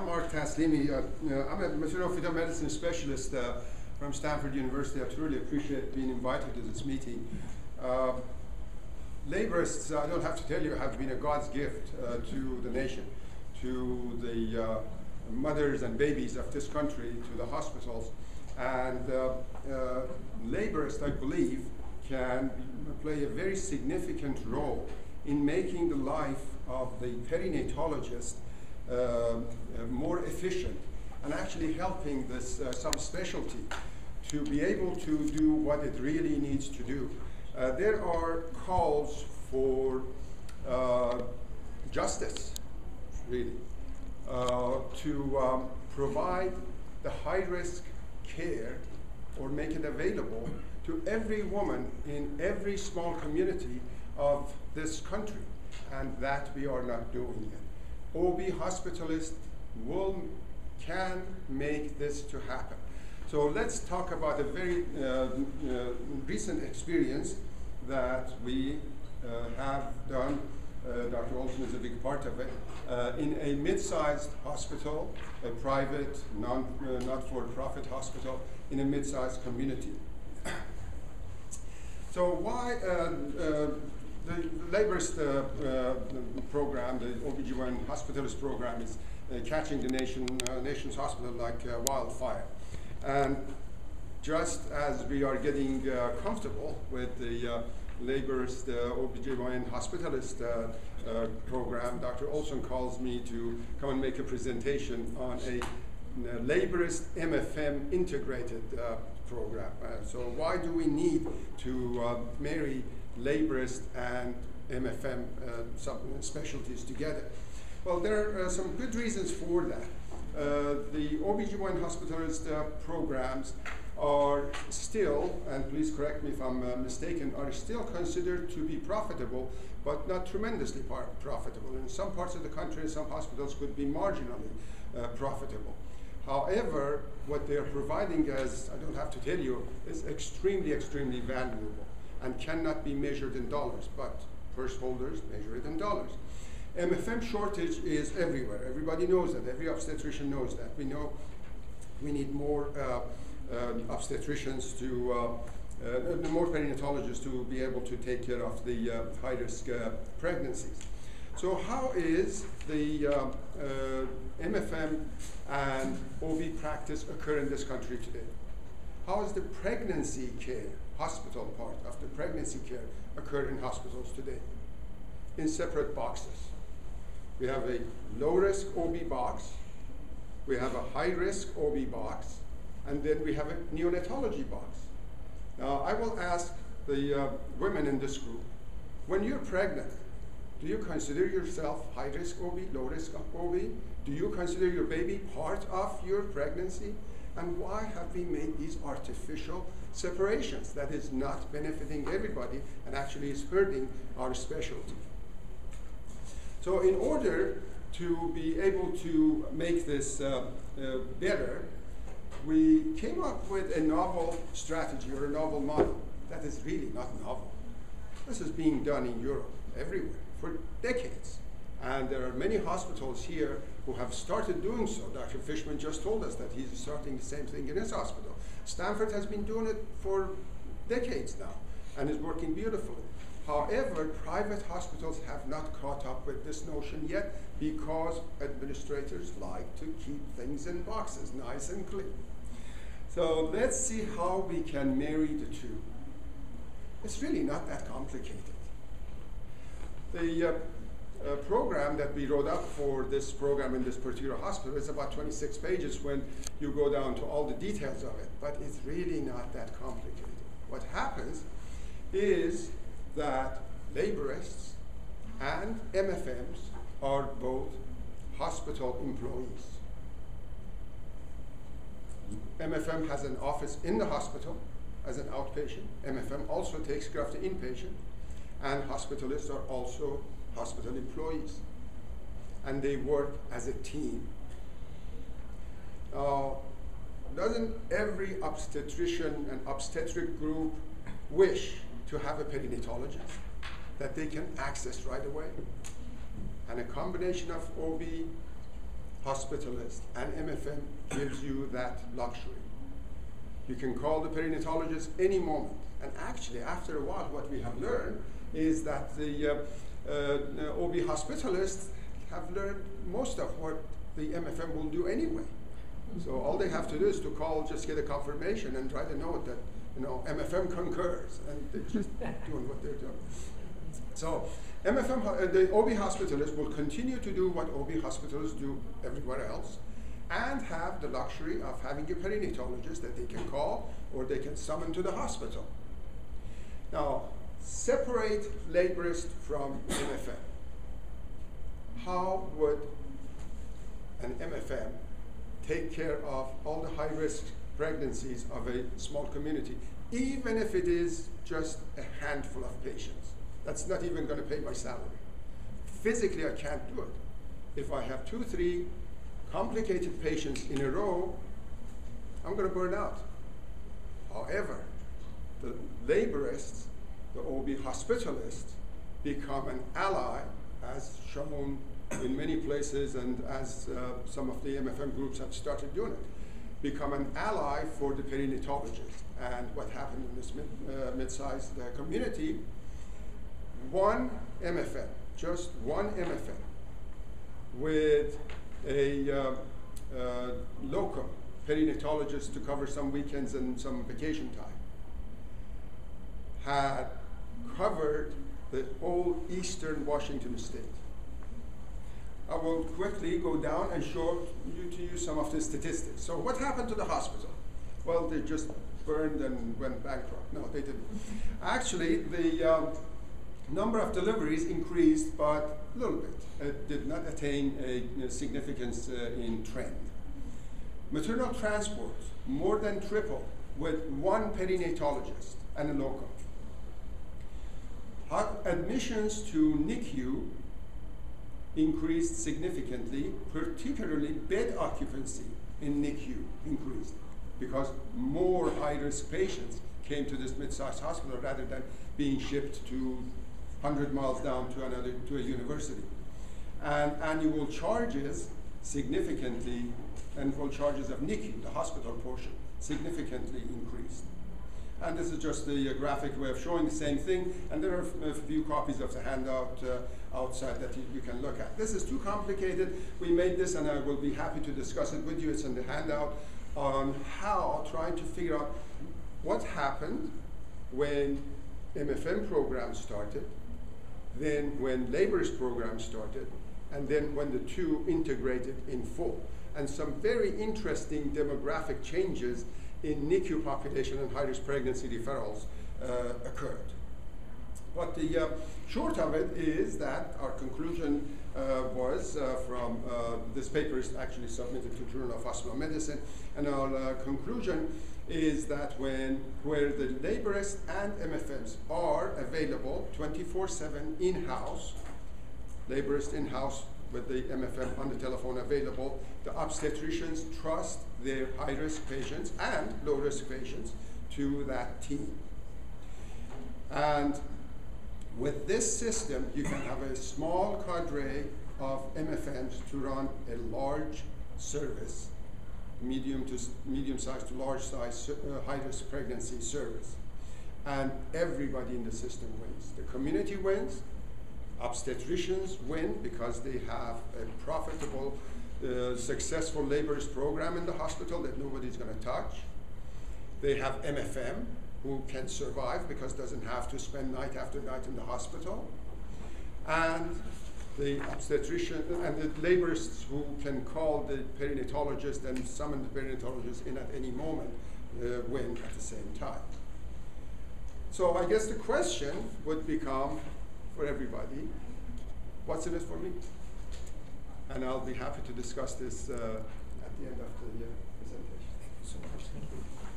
Mark Taslimi. I'm a maternal-fetal medicine specialist from Stanford University. I truly appreciate being invited to this meeting. Laborists, I don't have to tell you, have been a God's gift to the nation, to the mothers and babies of this country, to the hospitals. And laborists, I believe, can play a very significant role in making the life of the perinatologist more efficient and actually helping this subspecialty to be able to do what it really needs to do. There are calls for justice, really, to provide the high-risk care or make it available to every woman in every small community of this country, and that we are not doing yet. OB Hospitalist can make this to happen. So let's talk about a very recent experience that we have done. Dr. Olson is a big part of it, in a mid-sized hospital, a private, not-for-profit hospital in a mid-sized community. So why the laborist program, the OBGYN hospitalist program, is catching the nation's hospital like wildfire. And just as we are getting comfortable with the laborist OBGYN hospitalist program, Dr. Olson calls me to come and make a presentation on a laborist MFM integrated program. So why do we need to marry laborist and MFM specialties together? Well, there are some good reasons for that. The OBGYN hospitalist programs are still, and please correct me if I'm mistaken, are still considered to be profitable, but not tremendously profitable. In some parts of the country, some hospitals could be marginally profitable. However, what they are providing us, I don't have to tell you, is extremely, extremely valuable and cannot be measured in dollars, but purse holders measure it in dollars. MFM shortage is everywhere. Everybody knows that. Every obstetrician knows that. We know we need more obstetricians to, more perinatologists to be able to take care of the high-risk pregnancies. So how is the MFM and OB practice occur in this country today? How is the pregnancy care, hospital part of the pregnancy care, occur in hospitals today? In separate boxes. We have a low-risk OB box, we have a high-risk OB box, and then we have a neonatology box. Now, I will ask the women in this group, when you're pregnant, do you consider yourself high-risk OB, low-risk OB? Do you consider your baby part of your pregnancy? And why have we made these artificial separations that is not benefiting everybody and actually is hurting our specialty? So in order to be able to make this better, we came up with a novel strategy or a novel model that is really not novel. This is being done in Europe, everywhere, for decades. And there are many hospitals here who have started doing so. Dr. Fishman just told us that he's starting the same thing in his hospital. Stanford has been doing it for decades now and is working beautifully. However, private hospitals have not caught up with this notion yet because administrators like to keep things in boxes, nice and clean. So let's see how we can marry the two. It's really not that complicated. The program that we wrote up for this program in this particular hospital is about 26 pages when you go down to all the details of it, but it's really not that complicated. What happens is that laborists and MFMs are both hospital employees. MFM has an office in the hospital as an outpatient. MFM also takes care of the inpatient, and hospitalists are also hospital employees, and they work as a team. Doesn't every obstetrician and obstetric group wish to have a perinatologist that they can access right away? And a combination of OB Hospitalist, and MFM gives you that luxury. You can call the perinatologist any moment. And actually, after a while, what we have learned is that the OB hospitalists have learned most of what the MFM will do anyway. So all they have to do is to call, just get a confirmation and write a note that, MFM concurs, and they're just doing what they're doing. So MFM, the OB hospitalist will continue to do what OB hospitalists do everywhere else, and have the luxury of having a perinatologist that they can call or they can summon to the hospital. Now, separate laborist from MFM. How would an MFM take care of all the high-risk pregnancies of a small community, even if it is just a handful of patients? That's not even going to pay my salary. Physically, I can't do it. If I have 2, 3 complicated patients in a row, I'm going to burn out. However, the laborists, the OB hospitalists, become an ally, as shown in many places and as some of the MFM groups have started doing it, become an ally for the perinatologist. And what happened in this mid-sized community, one MFM, just one MFM, with a local perinatologist to cover some weekends and some vacation time, had covered the whole eastern Washington state. I will quickly go down and show you some of the statistics. So what happened to the hospital? Well, they just burned and went bankrupt. No, they didn't. Actually, the number of deliveries increased, but a little bit. It did not attain a significance in trend. Maternal transport more than tripled with one perinatologist and a local. Admissions to NICU increased significantly, particularly bed occupancy in NICU increased because more high-risk patients came to this mid-sized hospital rather than being shipped to 100 miles down to a university. And annual charges significantly, annual charges of NICU, the hospital portion, significantly increased. And this is just the graphic way of showing the same thing, and there are a few copies of the handout outside that you can look at. This is too complicated. We made this, and I will be happy to discuss it with you. It's in the handout on how, trying to figure out what happened when MFM program started, then when laborist program started, and then when the two integrated in full. And some very interesting demographic changes in NICU population and high-risk pregnancy referrals occurred. But the short of it is that our conclusion was from this paper is actually submitted to Journal of Hospital Medicine, and our conclusion is that where the laborists and MFMs are available 24/7 in-house, laborist in-house with the MFM on the telephone available, the obstetricians trust their high-risk patients and low-risk patients to that team. And with this system, you can have a small cadre of MFMs to run a large service, medium-sized to large-size high-risk pregnancy service. And everybody in the system wins. The community wins. Obstetricians win because they have a profitable, successful laborist program in the hospital that nobody's going to touch. They have MFM who can survive because doesn't have to spend night after night in the hospital. And the obstetrician and the laborists who can call the perinatologist and summon the perinatologist in at any moment win at the same time. So I guess the question would become, for everybody, what's in it for me? And I'll be happy to discuss this at the end of the presentation. Thank you so much. Thank you.